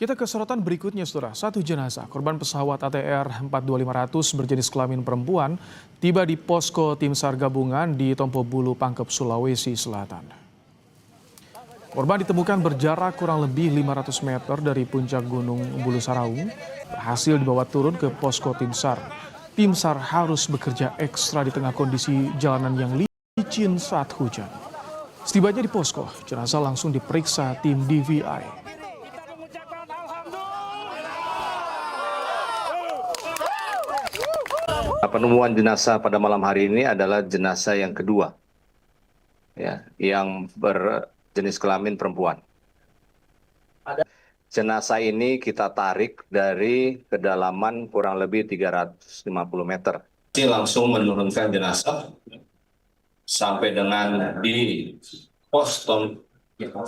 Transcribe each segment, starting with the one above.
Kita ke sorotan berikutnya, Saudara. Satu jenazah korban pesawat ATR 42500 berjenis kelamin perempuan tiba di posko tim SAR gabungan di Tompo Bulu, Pangkep, Sulawesi Selatan. Korban ditemukan berjarak kurang lebih 500 meter dari puncak Gunung Bulu Saraung, berhasil dibawa turun ke posko tim SAR. Tim SAR harus bekerja ekstra di tengah kondisi jalanan yang licin saat hujan. Setibanya di posko, jenazah langsung diperiksa tim DVI. Penemuan jenazah pada malam hari ini adalah jenazah yang kedua, ya, yang berjenis kelamin perempuan. Jenazah ini kita tarik dari kedalaman kurang lebih 350 meter. Langsung menurunkan jenazah sampai dengan di pos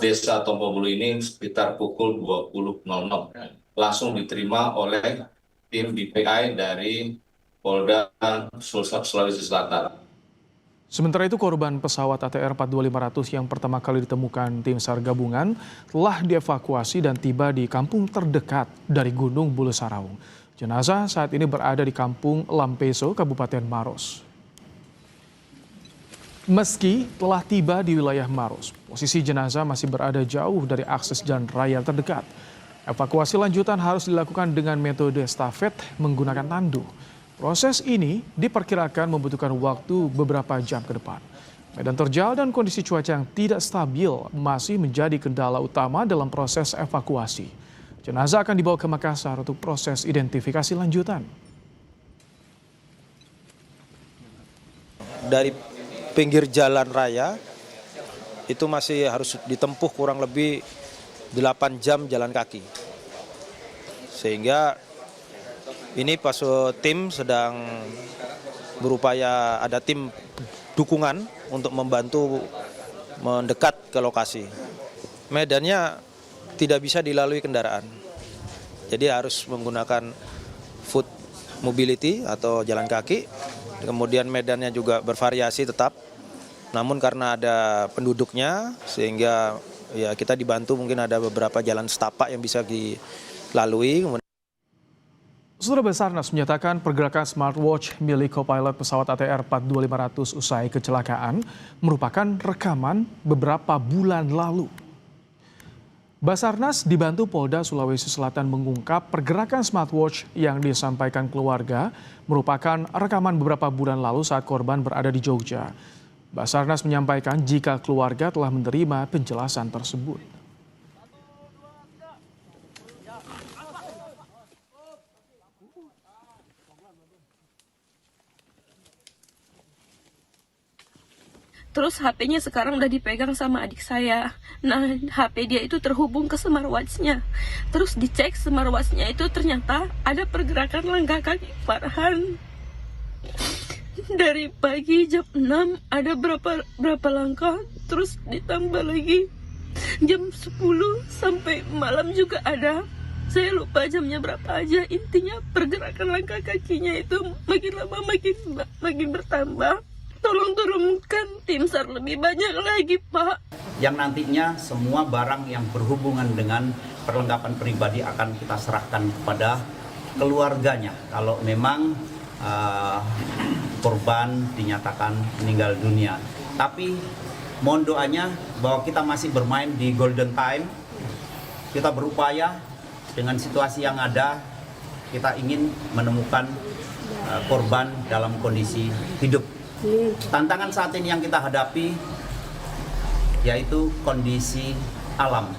desa Tompo Bulu ini sekitar pukul 20.00. Langsung diterima oleh tim DPI dari Polda Sulawesi Selatan. Sementara itu korban pesawat ATR 42500 yang pertama kali ditemukan tim SAR gabungan telah dievakuasi dan tiba di kampung terdekat dari Gunung Bulu Saraung. Jenazah saat ini berada di Kampung Lampeso, Kabupaten Maros. Meski telah tiba di wilayah Maros, posisi jenazah masih berada jauh dari akses jalan raya terdekat. Evakuasi lanjutan harus dilakukan dengan metode estafet menggunakan tandu. Proses ini diperkirakan membutuhkan waktu beberapa jam ke depan. Medan terjal dan kondisi cuaca yang tidak stabil masih menjadi kendala utama dalam proses evakuasi. Jenazah akan dibawa ke Makassar untuk proses identifikasi lanjutan. Dari pinggir jalan raya itu masih harus ditempuh kurang lebih 8 jam jalan kaki. Sehingga ini pas tim sedang berupaya, ada tim dukungan untuk membantu mendekat ke lokasi. Medannya tidak bisa dilalui kendaraan. Jadi harus menggunakan foot mobility atau jalan kaki. Kemudian medannya juga bervariasi tetap. Namun karena ada penduduknya sehingga ya kita dibantu, mungkin ada beberapa jalan setapak yang bisa dilalui. Saudara, Basarnas menyatakan pergerakan smartwatch milik co-pilot pesawat ATR 42500 usai kecelakaan merupakan rekaman beberapa bulan lalu. Basarnas dibantu Polda Sulawesi Selatan mengungkap pergerakan smartwatch yang disampaikan keluarga merupakan rekaman beberapa bulan lalu saat korban berada di Jogja. Basarnas menyampaikan jika keluarga telah menerima penjelasan tersebut. Terus HP-nya sekarang udah dipegang sama adik saya. Nah, HP dia itu terhubung ke smartwatch-nya. Terus dicek smartwatch-nya itu ternyata ada pergerakan langkah kaki Farhan. Dari pagi jam 6 ada berapa langkah, terus ditambah lagi jam 10 sampai malam juga ada. Saya lupa jamnya berapa aja. Intinya pergerakan langkah kakinya itu makin lama makin bertambah. Tolong turunkan tim SAR lebih banyak lagi, Pak. Yang nantinya semua barang yang berhubungan dengan perlengkapan pribadi akan kita serahkan kepada keluarganya. Kalau memang korban dinyatakan meninggal dunia. Tapi mohon doanya bahwa kita masih bermain di golden time. Kita berupaya dengan situasi yang ada, kita ingin menemukan korban dalam kondisi hidup. Tantangan saat ini yang kita hadapi yaitu kondisi alam.